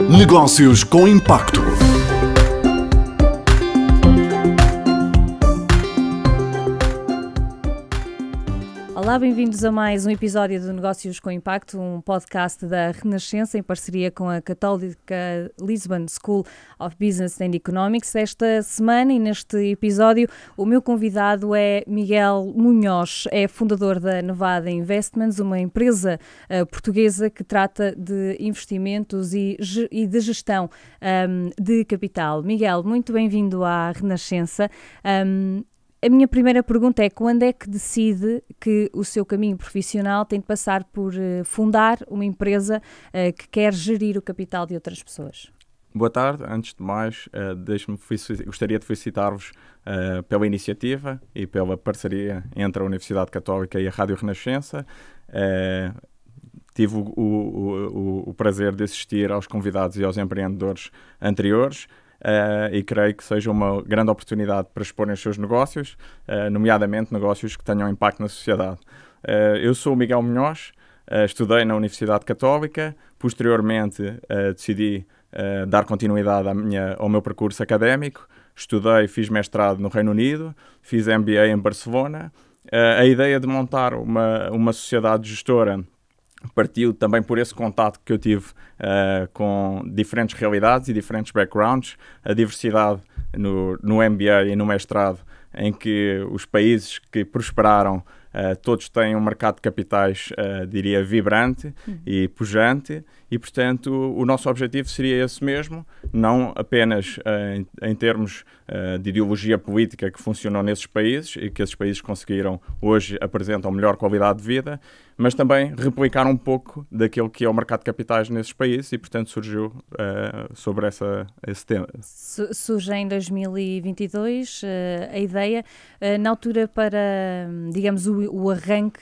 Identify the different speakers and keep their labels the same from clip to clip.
Speaker 1: Negócios com Impacto.
Speaker 2: Olá, bem-vindos a mais um episódio do Negócios com Impacto, um podcast da Renascença em parceria com a Católica Lisbon School of Business and Economics. Esta semana e neste episódio o meu convidado é Miguel Munhoz, é fundador da Nevada Investments, uma empresa portuguesa que trata de investimentos e de gestão de capital. Miguel, muito bem-vindo à Renascença. A minha primeira pergunta é: quando é que decide que o seu caminho profissional tem de passar por fundar uma empresa que quer gerir o capital de outras pessoas?
Speaker 3: Boa tarde. Antes de mais, gostaria de felicitar-vos pela iniciativa e pela parceria entre a Universidade Católica e a Rádio Renascença. Tive o prazer de assistir aos convidados e aos empreendedores anteriores. E creio que seja uma grande oportunidade para exporem os seus negócios, nomeadamente negócios que tenham impacto na sociedade. Eu sou o Miguel Munhoz, estudei na Universidade Católica, posteriormente decidi dar continuidade ao meu percurso académico, fiz mestrado no Reino Unido, fiz MBA em Barcelona. A ideia de montar uma sociedade gestora partiu também por esse contato que eu tive com diferentes realidades e diferentes backgrounds, a diversidade no MBA e no mestrado, em que os países que prosperaram todos têm um mercado de capitais, diria, vibrante e pujante, e, portanto, o nosso objetivo seria esse mesmo, não apenas em termos de ideologia política que funcionou nesses países e que esses países conseguiram, hoje apresentam melhor qualidade de vida, mas também replicar um pouco daquilo que é o mercado de capitais nesses países e, portanto, surgiu sobre esse tema.
Speaker 2: Surge em 2022 a ideia, na altura para, digamos, o arranque,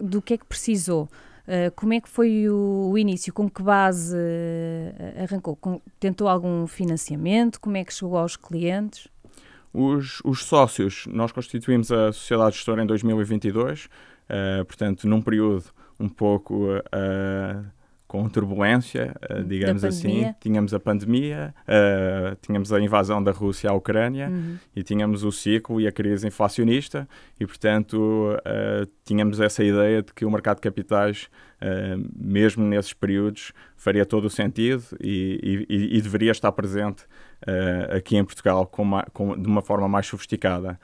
Speaker 2: do que é que precisou? Como é que foi o início? Com que base arrancou? Tentou algum financiamento? Como é que chegou aos clientes?
Speaker 3: Os sócios, nós constituímos a Sociedade Gestora em 2022, portanto, num período um pouco com turbulência, digamos assim. Tínhamos a pandemia, tínhamos a invasão da Rússia à Ucrânia e tínhamos o ciclo e a crise inflacionista e, portanto, tínhamos essa ideia de que o mercado de capitais, mesmo nesses períodos, faria todo o sentido e deveria estar presente aqui em Portugal de uma forma mais sofisticada.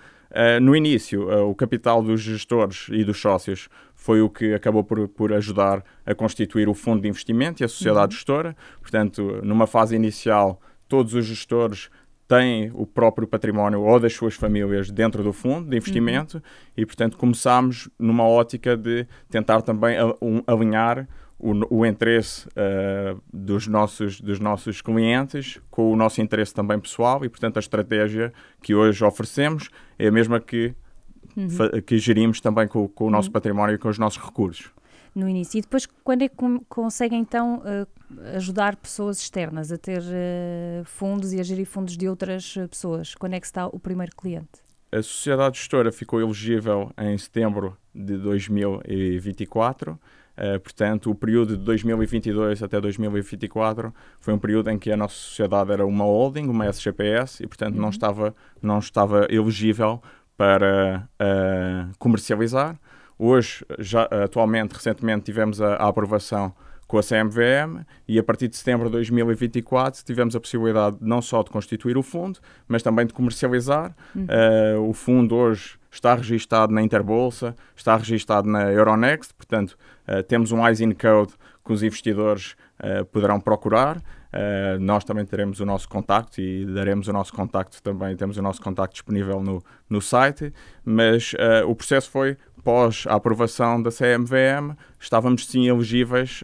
Speaker 3: No início, o capital dos gestores e dos sócios foi o que acabou por ajudar a constituir o fundo de investimento e a sociedade gestora. Portanto, numa fase inicial, todos os gestores têm o próprio património ou das suas famílias dentro do fundo de investimento e, portanto, começámos numa ótica de tentar também alinhar o interesse dos nossos clientes com o nosso interesse também pessoal e, portanto, a estratégia que hoje oferecemos é a mesma que gerimos também com o nosso património e com os nossos recursos.
Speaker 2: No início. E depois, quando é que conseguem, então, ajudar pessoas externas a ter fundos e a gerir fundos de outras pessoas? Quando é que está o primeiro cliente?
Speaker 3: A Sociedade Gestora ficou elegível em setembro de 2024. Portanto, o período de 2022 até 2024 foi um período em que a nossa sociedade era uma holding, uma SGPS, e, portanto, não estava elegível para comercializar. Hoje, recentemente, tivemos a aprovação com a CMVM e a partir de setembro de 2024 tivemos a possibilidade não só de constituir o fundo, mas também de comercializar. O fundo hoje está registado na Interbolsa, está registado na Euronext, portanto temos um ISIN code que os investidores poderão procurar. Nós também teremos o nosso contacto e daremos o nosso contacto também, temos o nosso contacto disponível no site, mas o processo foi após a aprovação da CMVM, estávamos sim elegíveis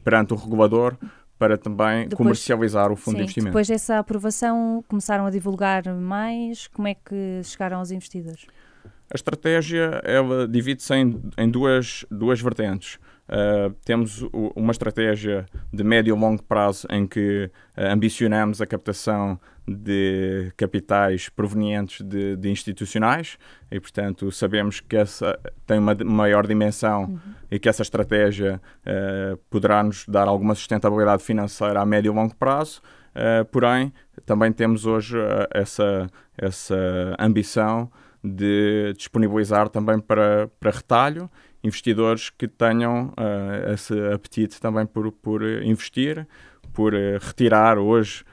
Speaker 3: perante o regulador para também comercializar o fundo de investimento.
Speaker 2: Depois dessa aprovação, começaram a divulgar mais? Como é que chegaram aos investidores?
Speaker 3: A estratégia ela divide-se em duas vertentes. temos uma estratégia de médio e longo prazo em que ambicionamos a captação de capitais provenientes de institucionais e, portanto, sabemos que essa tem uma maior dimensão e que essa estratégia poderá nos dar alguma sustentabilidade financeira a médio e longo prazo. Porém, também temos hoje essa ambição de disponibilizar também para retalho investidores que tenham esse apetite também por investir, por retirar. Hoje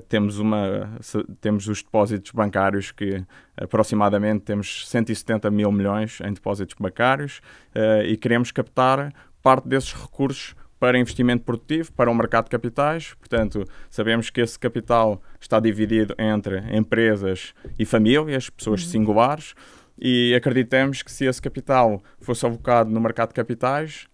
Speaker 3: temos os depósitos bancários que aproximadamente temos 170 mil milhões em depósitos bancários e queremos captar parte desses recursos para investimento produtivo, para o mercado de capitais. Portanto, sabemos que esse capital está dividido entre empresas e famílias, pessoas singulares, e acreditamos que se esse capital fosse alocado no mercado de capitais,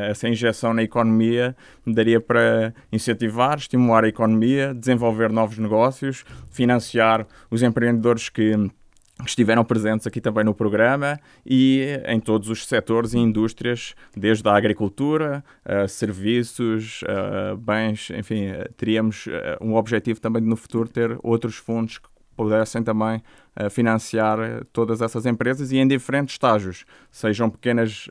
Speaker 3: essa injeção na economia daria para incentivar, estimular a economia, desenvolver novos negócios, financiar os empreendedores que estiveram presentes aqui também no programa e em todos os setores e indústrias, desde a agricultura, serviços, bens, enfim, teríamos um objetivo também de no futuro ter outros fundos que pudessem também financiar todas essas empresas e em diferentes estágios, sejam pequenas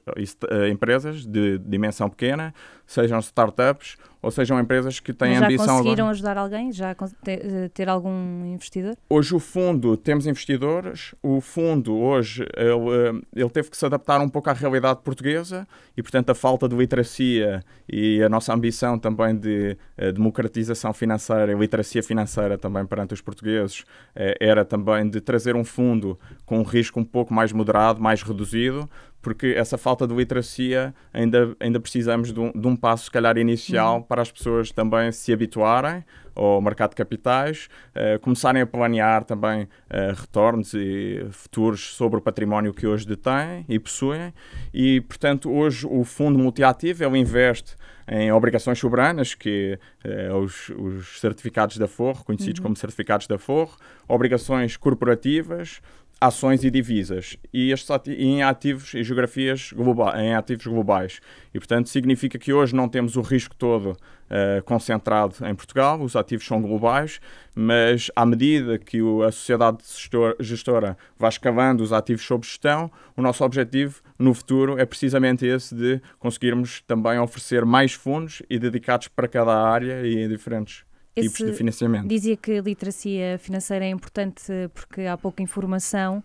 Speaker 3: empresas de dimensão pequena, sejam startups ou sejam empresas que têm ambição...
Speaker 2: Já conseguiram ajudar alguém? Já ter algum investidor?
Speaker 3: Hoje temos investidores. O fundo hoje ele teve que se adaptar um pouco à realidade portuguesa e, portanto, a falta de literacia e a nossa ambição também de democratização financeira e literacia financeira também perante os portugueses era também de trazer um fundo com um risco um pouco mais moderado, mais reduzido, porque essa falta de literacia ainda precisamos de um passo, se calhar, inicial para as pessoas também se habituarem ao mercado de capitais, começarem a planear também retornos e futuros sobre o património que hoje detêm e possuem. E, portanto, hoje o fundo multiativo ele investe em obrigações soberanas, que os certificados da Forro, conhecidos como certificados da Forro, obrigações corporativas, ações e divisas, e em ativos e geografias em ativos globais. E, portanto, significa que hoje não temos o risco todo concentrado em Portugal, os ativos são globais, mas à medida que a sociedade gestora vai escavando os ativos sob gestão, o nosso objetivo no futuro é precisamente esse de conseguirmos também oferecer mais fundos e dedicados para cada área e em diferentes tipos de financiamento.
Speaker 2: Dizia que a literacia financeira é importante porque há pouca informação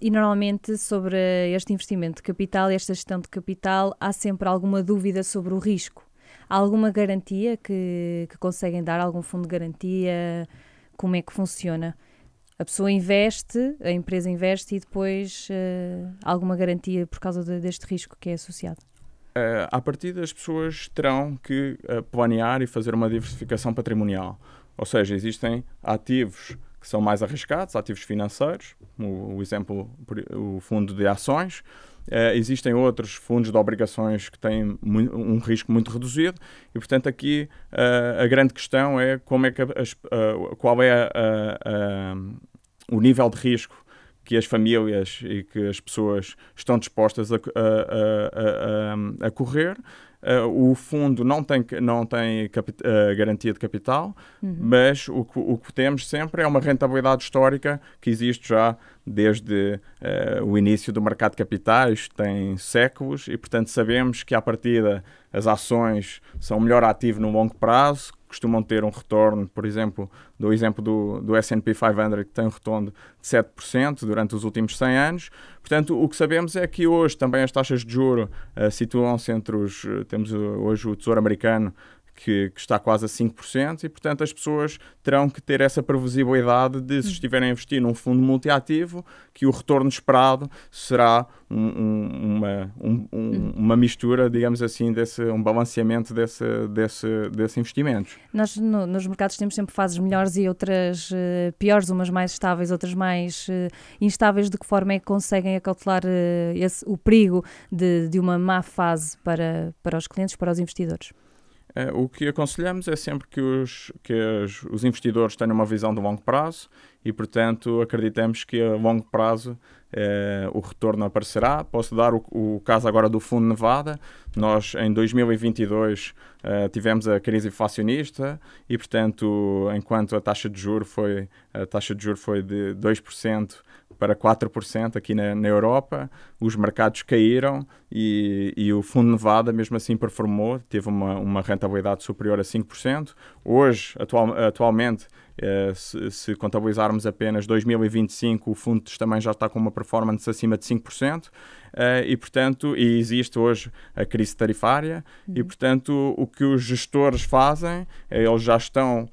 Speaker 2: e normalmente sobre este investimento de capital e esta gestão de capital há sempre alguma dúvida sobre o risco. Há alguma garantia que conseguem dar? Algum fundo de garantia? Como é que funciona? A pessoa investe, a empresa investe e depois alguma garantia por causa deste risco que é associado?
Speaker 3: À partida, as pessoas terão que planear e fazer uma diversificação patrimonial. Ou seja, existem ativos que são mais arriscados, ativos financeiros, o fundo de ações. Existem outros fundos de obrigações que têm um risco muito reduzido e, portanto, aqui a grande questão é qual é o nível de risco que as famílias e que as pessoas estão dispostas a correr. O fundo não tem garantia de capital, mas o que temos sempre é uma rentabilidade histórica que existe já desde o início do mercado de capitais, tem séculos, e, portanto, sabemos que, à partida, as ações são o melhor ativo no longo prazo, costumam ter um retorno, por exemplo, do S&P 500, que tem um retorno de 7% durante os últimos 100 anos. Portanto, o que sabemos é que hoje também as taxas de juros situam-se temos hoje o Tesouro Americano, que está quase a 5%, e, portanto, as pessoas terão que ter essa previsibilidade de, se estiverem a investir num fundo multiativo, que o retorno esperado será uma mistura, digamos assim, um balanceamento desse investimento.
Speaker 2: Nós, nos mercados, temos sempre fases melhores e outras piores, umas mais estáveis, outras mais instáveis. De que forma é que conseguem acautelar o perigo de uma má fase para os clientes, para os investidores?
Speaker 3: O que aconselhamos é sempre que os investidores tenham uma visão de longo prazo e, portanto, acreditamos que a longo prazo o retorno aparecerá. Posso dar o caso agora do Fundo Nevada. Nós, em 2022, tivemos a crise inflacionista e, portanto, enquanto a taxa de juros foi de 2% para 4% aqui na Europa, os mercados caíram e o Fundo Nevada, mesmo assim, performou, teve uma rentabilidade superior a 5%. Hoje, atualmente, se contabilizarmos apenas 2025, o fundo também já está com uma performance acima de 5%, e, portanto, existe hoje a crise tarifária, e, portanto, o que os gestores fazem, eles já estão,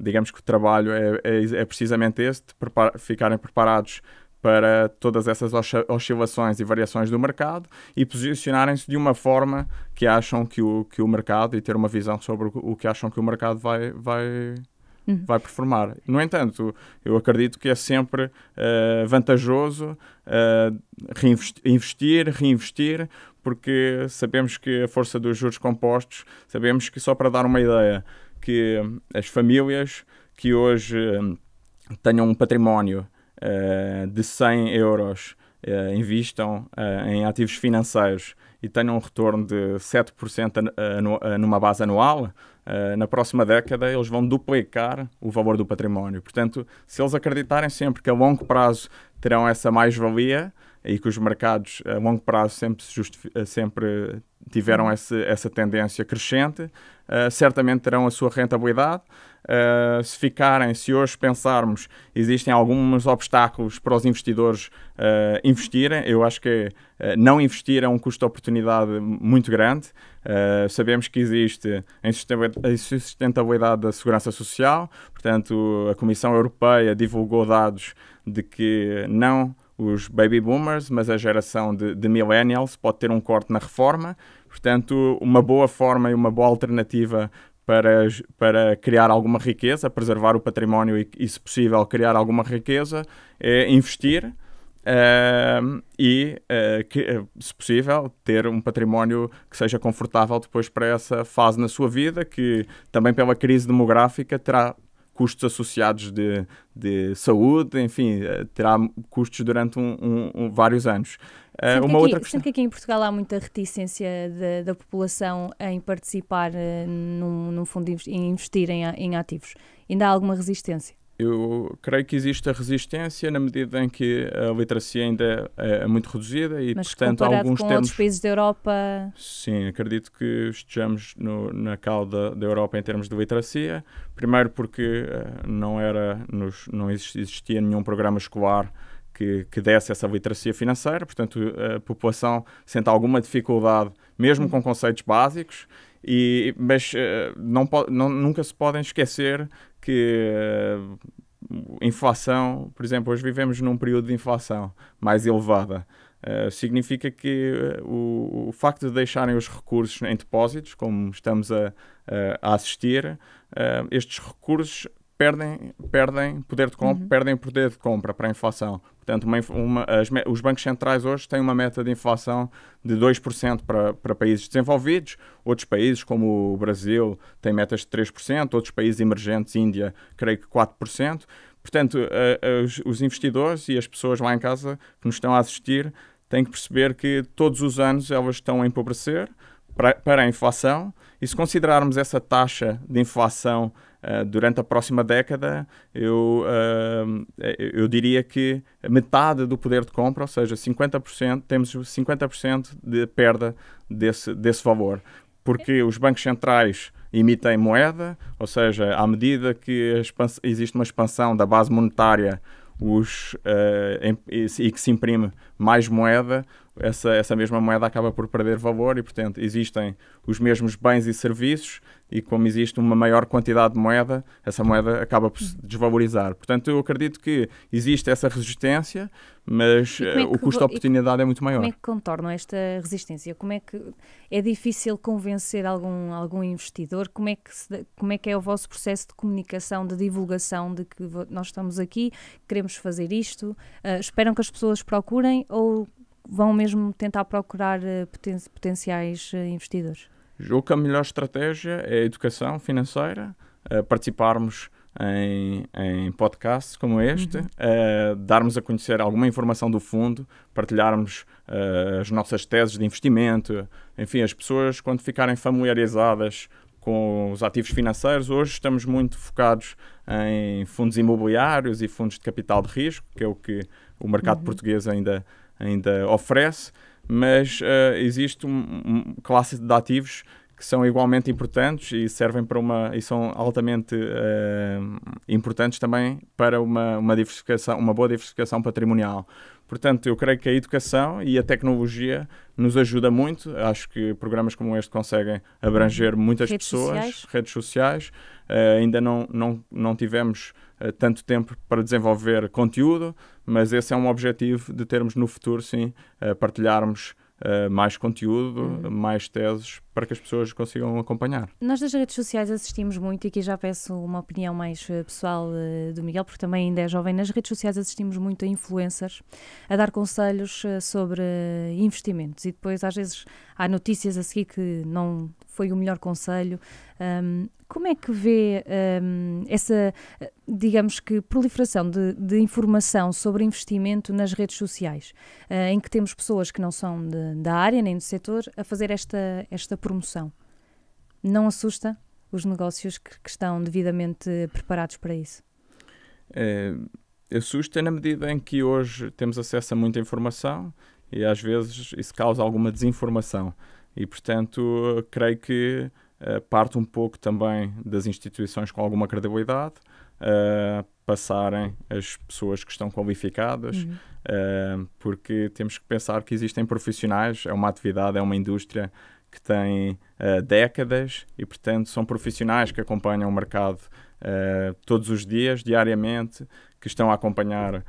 Speaker 3: digamos que o trabalho é precisamente esse, de ficarem preparados para todas essas oscilações e variações do mercado e posicionarem-se de uma forma que acham que o mercado, e ter uma visão sobre o que acham que o mercado vai performar. No entanto, eu acredito que é sempre vantajoso reinvestir, porque sabemos que a força dos juros compostos, sabemos que, só para dar uma ideia, que as famílias que hoje tenham um património de 100 euros, investam em ativos financeiros e tenham um retorno de 7% numa base anual, na próxima década eles vão duplicar o valor do património. Portanto, se eles acreditarem sempre que a longo prazo terão essa mais-valia e que os mercados a longo prazo sempre tiveram essa tendência crescente, certamente terão a sua rentabilidade. Se hoje pensarmos, existem alguns obstáculos para os investidores investirem, eu acho que não investir é um custo de oportunidade muito grande. Sabemos que existe a insustentabilidade da segurança social, portanto, a Comissão Europeia divulgou dados de que não os baby boomers, mas a geração de millennials pode ter um corte na reforma. Portanto, uma boa forma e uma boa alternativa para criar alguma riqueza, preservar o património e, se possível, criar alguma riqueza, é investir se possível, ter um património que seja confortável depois para essa fase na sua vida, que também pela crise demográfica terá custos associados de saúde, enfim, terá custos durante vários anos.
Speaker 2: Sendo que aqui em Portugal há muita reticência da população em participar num fundo em investir em ativos. Ainda há alguma resistência?
Speaker 3: Eu creio que existe a resistência na medida em que a literacia ainda é muito reduzida e,
Speaker 2: mas,
Speaker 3: portanto,
Speaker 2: alguns com outros países da Europa...
Speaker 3: Sim, acredito que estejamos na cauda da Europa em termos de literacia. Primeiro porque não existia nenhum programa escolar que desse essa literacia financeira, portanto, a população sente alguma dificuldade, mesmo com conceitos básicos, mas nunca se podem esquecer que inflação, por exemplo, hoje vivemos num período de inflação mais elevada. Significa que o facto de deixarem os recursos em depósitos, como estamos a assistir, estes recursos perdem poder de compra, perdem poder de compra para a inflação. Portanto, os bancos centrais hoje têm uma meta de inflação de 2% para países desenvolvidos. Outros países, como o Brasil, têm metas de 3%. Outros países emergentes, Índia, creio que 4%. Portanto, os investidores e as pessoas lá em casa que nos estão a assistir têm que perceber que todos os anos elas estão a empobrecer para a inflação. E se considerarmos essa taxa de inflação durante a próxima década, eu diria que metade do poder de compra, ou seja, 50%, temos 50% de perda desse valor. Porque os bancos centrais emitem moeda, ou seja, à medida que existe uma expansão da base monetária e que se imprime mais moeda, essa mesma moeda acaba por perder valor e, portanto, existem os mesmos bens e serviços e, como existe uma maior quantidade de moeda, essa moeda acaba por se desvalorizar. Portanto, eu acredito que existe essa resistência, mas o custo de oportunidade é muito maior.
Speaker 2: Como é que contornam esta resistência? Como é que é difícil convencer algum investidor? Como é que é o vosso processo de comunicação, de divulgação de que nós estamos aqui, queremos fazer isto? Esperam que as pessoas procurem ou vão mesmo tentar procurar potenciais investidores?
Speaker 3: Julgo que a melhor estratégia é a educação financeira, participarmos em podcasts como este, darmos a conhecer alguma informação do fundo, partilharmos as nossas teses de investimento. Enfim, as pessoas, quando ficarem familiarizadas com os ativos financeiros, hoje estamos muito focados em fundos imobiliários e fundos de capital de risco, que é o que o mercado português ainda oferece, mas existe uma classe de ativos que são igualmente importantes e servem para e são altamente importantes também para uma diversificação, uma boa diversificação patrimonial. Portanto, eu creio que a educação e a tecnologia nos ajuda muito. Acho que programas como este conseguem abranger muitas pessoas. Redes sociais. Ainda não tivemos tanto tempo para desenvolver conteúdo, mas esse é um objetivo de termos no futuro, sim, partilharmos mais conteúdo, mais teses, para que as pessoas consigam acompanhar.
Speaker 2: Nós das redes sociais assistimos muito, e aqui já peço uma opinião mais pessoal do Miguel, porque também ainda é jovem. Nas redes sociais assistimos muito a influencers a dar conselhos sobre investimentos, e depois às vezes há notícias a seguir que não foi o melhor conselho. Como é que vê essa, digamos que, proliferação de informação sobre investimento nas redes sociais, em que temos pessoas que não são da área nem do setor a fazer esta promoção? Não assusta os negócios que estão devidamente preparados para isso?
Speaker 3: Assusta na medida em que hoje temos acesso a muita informação e às vezes isso causa alguma desinformação. E, portanto, creio que parte um pouco também das instituições com alguma credibilidade, passarem as pessoas que estão qualificadas, porque temos que pensar que existem profissionais, é uma atividade, é uma indústria que tem décadas e, portanto, são profissionais que acompanham o mercado todos os dias, diariamente, que estão a acompanhar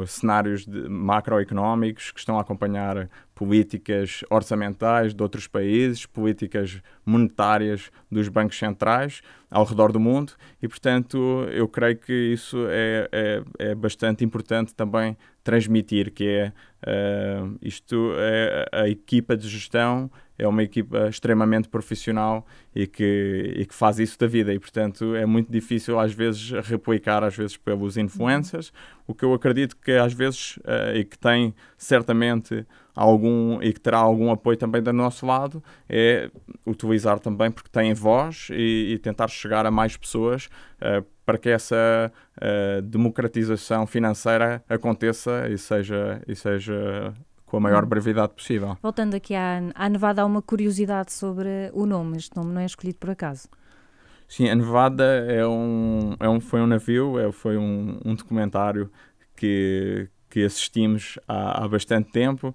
Speaker 3: os cenários macroeconómicos, que estão a acompanhar políticas orçamentais de outros países, políticas monetárias dos bancos centrais ao redor do mundo e, portanto, eu creio que isso é bastante importante também transmitir, que a equipa de gestão é uma equipa extremamente profissional e que faz isso da vida e, portanto, é muito difícil às vezes replicar, às vezes pelos influencers. O que eu acredito que às vezes, e que tem certamente e que terá algum apoio também do nosso lado, é utilizar também, porque têm voz, e tentar chegar a mais pessoas para que essa democratização financeira aconteça e seja com a maior brevidade possível.
Speaker 2: Voltando aqui à Nevada, há uma curiosidade sobre o nome. Este nome não é escolhido por acaso.
Speaker 3: Sim, a Nevada foi um navio, foi um documentário que assistimos há bastante tempo.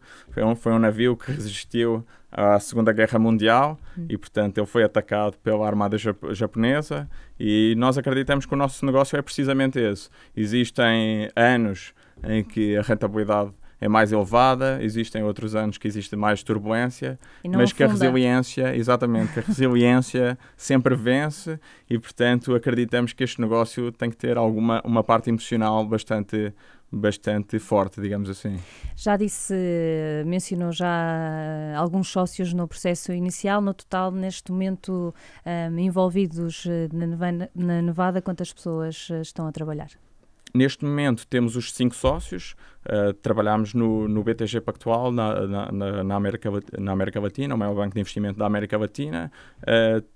Speaker 3: Foi um navio que resistiu à Segunda Guerra Mundial e, portanto, ele foi atacado pela Armada Japonesa e nós acreditamos que o nosso negócio é precisamente esse. Existem anos em que a rentabilidade é mais elevada, existem outros anos que existe mais turbulência, mas que a resiliência, exatamente, que a resiliência sempre vence e, portanto, acreditamos que este negócio tem que ter uma parte emocional bastante forte, digamos assim.
Speaker 2: Mencionou já alguns sócios no processo inicial. No total, neste momento, envolvidos na Nevada, quantas pessoas estão a trabalhar?
Speaker 3: Neste momento temos os 5 sócios, trabalhamos no BTG Pactual, na América Latina, o maior banco de investimento da América Latina.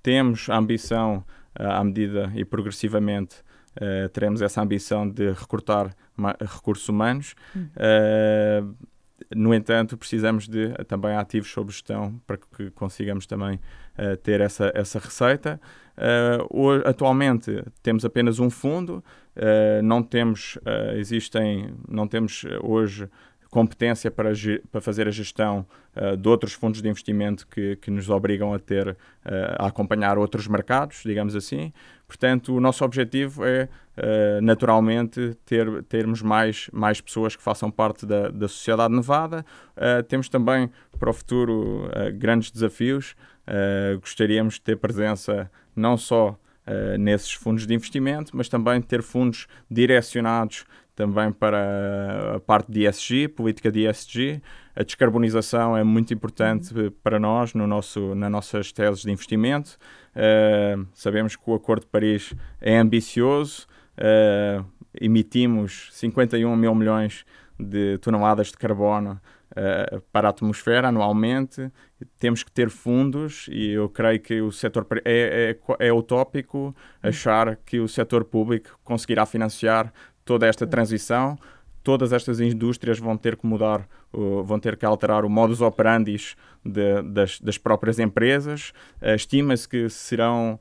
Speaker 3: Temos a ambição, à medida e progressivamente, teremos essa ambição de recrutar recursos humanos. No entanto, precisamos de também ativos sob gestão para que consigamos também ter essa receita. Atualmente temos apenas um fundo, não temos hoje competência para fazer a gestão de outros fundos de investimento que nos obrigam a acompanhar outros mercados, digamos assim. Portanto, o nosso objetivo é, naturalmente, termos mais pessoas que façam parte da sociedade Nevada. Temos também, para o futuro, grandes desafios. Gostaríamos de ter presença não só nesses fundos de investimento, mas também ter fundos direcionados também para a parte de ESG, política de ESG. A descarbonização é muito importante para nós nas nossas teses de investimento. Sabemos que o Acordo de Paris é ambicioso. Emitimos 51 mil milhões de toneladas de carbono para a atmosfera anualmente. Temos que ter fundos e eu creio que o setor é utópico achar que o setor público conseguirá financiar toda esta transição. Todas estas indústrias vão ter que mudar, vão ter que alterar o modus operandi das próprias empresas. Estima-se que serão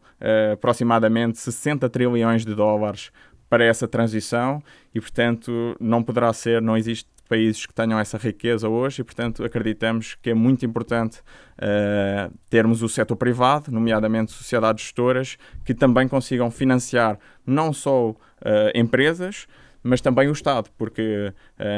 Speaker 3: aproximadamente 60 trilhões de dólares para essa transição e, portanto, não existe países que tenham essa riqueza hoje e, portanto, acreditamos que é muito importante termos o setor privado, nomeadamente sociedades gestoras, que também consigam financiar não só empresas, mas também o Estado, porque,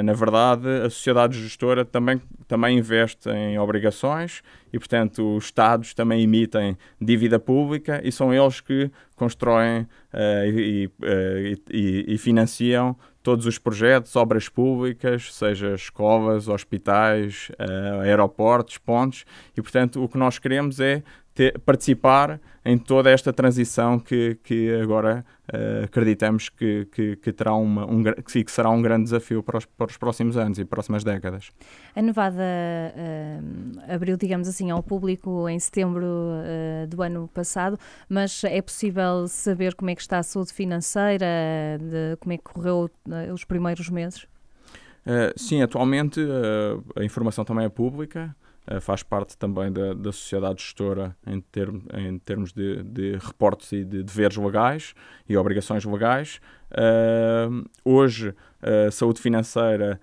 Speaker 3: na verdade, a sociedade gestora também investe em obrigações e, portanto, os Estados também emitem dívida pública e são eles que constroem e financiam todos os projetos, obras públicas, seja escolas, hospitais, aeroportos, pontes, e, portanto, o que nós queremos é participar em toda esta transição que agora acreditamos que será um grande desafio para os próximos anos e próximas décadas.
Speaker 2: A Nevada abriu, digamos assim, ao público em setembro do ano passado, mas é possível saber como é que está a saúde financeira, como é que correu os primeiros meses?
Speaker 3: Sim, atualmente a informação também é pública. Faz parte também da sociedade gestora em termos de reportes e de deveres legais e obrigações legais. Hoje, a saúde financeira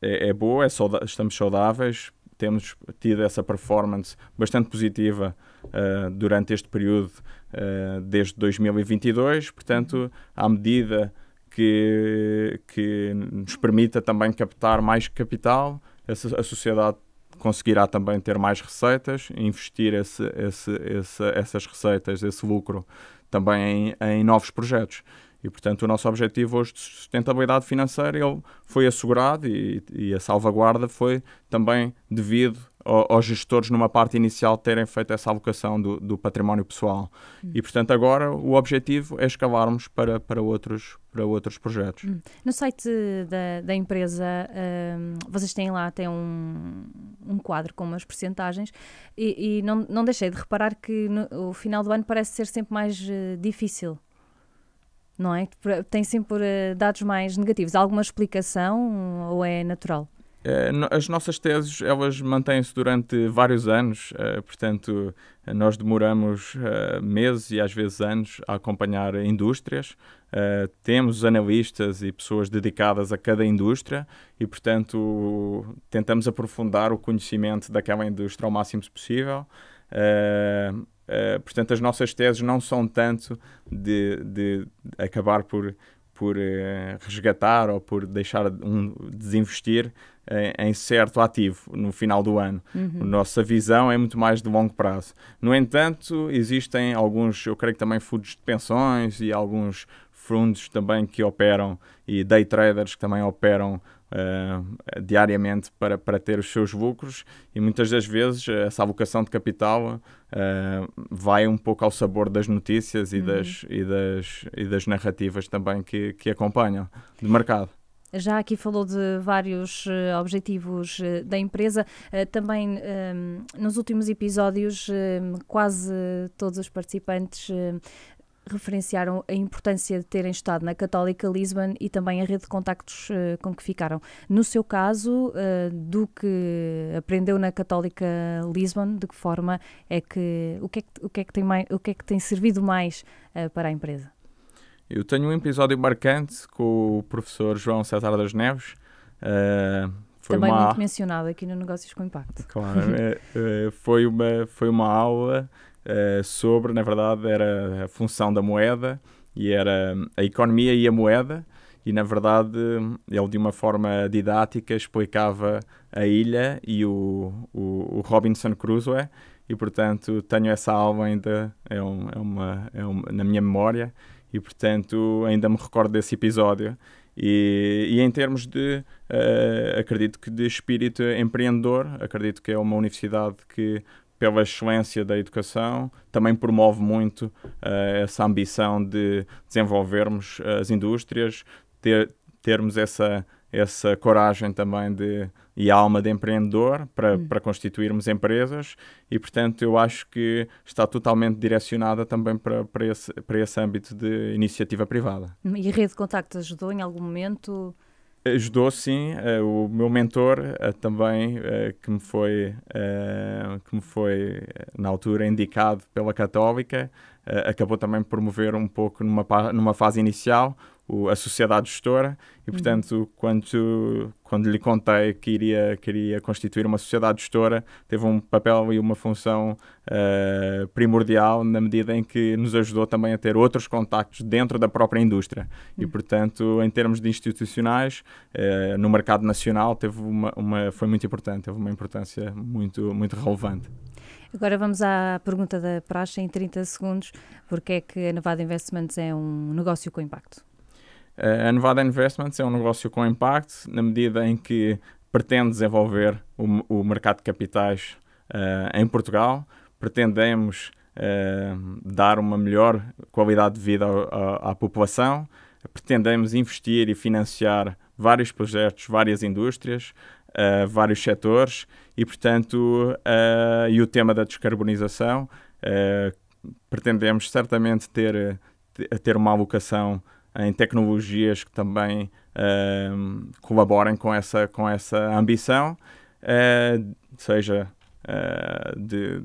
Speaker 3: é boa, estamos saudáveis, temos tido essa performance bastante positiva durante este período, desde 2022, portanto, à medida que nos permita também captar mais capital, a sociedade conseguirá também ter mais receitas, investir essas receitas, esse lucro, também em novos projetos. E, portanto, o nosso objetivo hoje de sustentabilidade financeira ele foi assegurado e a salvaguarda foi também devido aos gestores, numa parte inicial, terem feito essa alocação do património pessoal. E, portanto, agora o objetivo é escalarmos para outros projetos.
Speaker 2: No site da empresa, vocês têm um quadro com umas percentagens e não deixei de reparar que o final do ano parece ser sempre mais difícil. Não é? Tem sempre dados mais negativos. Há alguma explicação ou é natural?
Speaker 3: As nossas teses, elas mantêm-se durante vários anos, portanto, nós demoramos meses e às vezes anos a acompanhar indústrias. Temos analistas e pessoas dedicadas a cada indústria e, portanto, tentamos aprofundar o conhecimento daquela indústria ao máximo possível. Portanto, as nossas teses não são tanto de acabar por resgatar ou por deixar desinvestir em certo ativo no final do ano. A nossa visão é muito mais de longo prazo. No entanto, existem alguns, eu creio que também fundos de pensões e alguns fundos também que operam e day traders que também operam diariamente para ter os seus lucros e muitas das vezes essa alocação de capital vai um pouco ao sabor das notícias e das narrativas também que acompanham de mercado.
Speaker 2: Já aqui falou de vários objetivos da empresa. Também nos últimos episódios quase todos os participantes referenciaram a importância de terem estado na Católica Lisbon e também a rede de contactos com que ficaram. No seu caso, do que aprendeu na Católica Lisbon, de que forma é que o que é que tem servido mais para a empresa?
Speaker 3: Eu tenho um episódio marcante com o professor João César das Neves.
Speaker 2: Também muito mencionado aqui no Negócios com Impacto.
Speaker 3: Claro, foi uma aula sobre, na verdade, era a função da moeda e era a economia e a moeda e, na verdade, ele de uma forma didática explicava a ilha e o Robinson Crusoe e, portanto, tenho essa aula ainda na minha memória e, portanto, ainda me recordo desse episódio E em termos de, acredito que de espírito empreendedor, acredito que é uma universidade que, pela excelência da educação, também promove muito essa ambição de desenvolvermos as indústrias, termos essa coragem também e alma de empreendedor para constituirmos empresas e, portanto, eu acho que está totalmente direcionada também para esse âmbito de iniciativa privada.
Speaker 2: E a rede de contactos ajudou em algum momento?
Speaker 3: Ajudou, sim. O meu mentor também, que me foi na altura indicado pela Católica, acabou também por promover um pouco numa fase inicial a sociedade gestora e, portanto, quando lhe contei que queria constituir uma sociedade gestora, teve um papel e uma função primordial na medida em que nos ajudou também a ter outros contactos dentro da própria indústria. E, portanto, em termos de institucionais, no mercado nacional, foi muito importante, teve uma importância muito, muito relevante.
Speaker 2: Agora vamos à pergunta da praxe em 30 segundos. Porque é que a Nevada Investments é um negócio com impacto?
Speaker 3: A Nevada Investments é um negócio com impacto na medida em que pretende desenvolver o mercado de capitais em Portugal. Pretendemos dar uma melhor qualidade de vida à população. Pretendemos investir e financiar vários projetos, várias indústrias, vários setores e, portanto, e o tema da descarbonização, pretendemos certamente ter uma alocação em tecnologias que também colaborem com essa ambição, seja de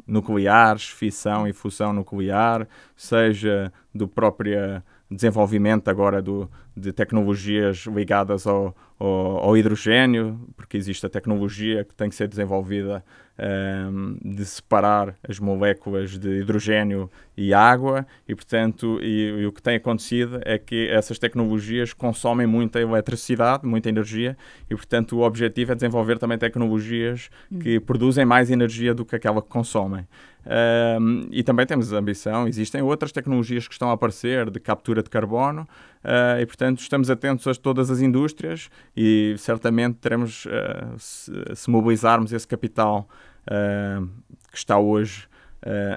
Speaker 3: nucleares, fissão e fusão nuclear, seja do próprio desenvolvimento agora de tecnologias ligadas ao hidrogênio, porque existe a tecnologia que tem que ser desenvolvida de separar as moléculas de hidrogênio e água e, portanto, e o que tem acontecido é que essas tecnologias consomem muita eletricidade, muita energia e, portanto, o objetivo é desenvolver também tecnologias que produzem mais energia do que aquela que consomem. E também temos a ambição, existem outras tecnologias que estão a aparecer de captura de carbono e, portanto, estamos atentos a todas as indústrias e certamente teremos, se mobilizarmos esse capital que está hoje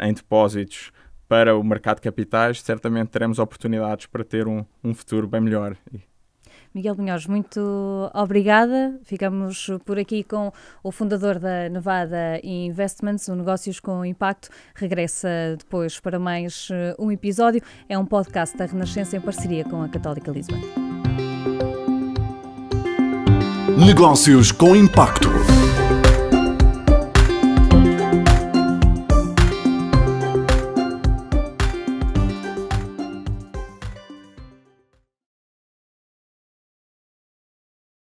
Speaker 3: em depósitos para o mercado de capitais, certamente teremos oportunidades para ter um futuro bem melhor.
Speaker 2: Miguel Munhoz, muito obrigada. Ficamos por aqui com o fundador da Nevada Investments, o Negócios com Impacto. Regressa depois para mais um episódio. É um podcast da Renascença em parceria com a Católica Lisbon.
Speaker 1: Negócios com Impacto.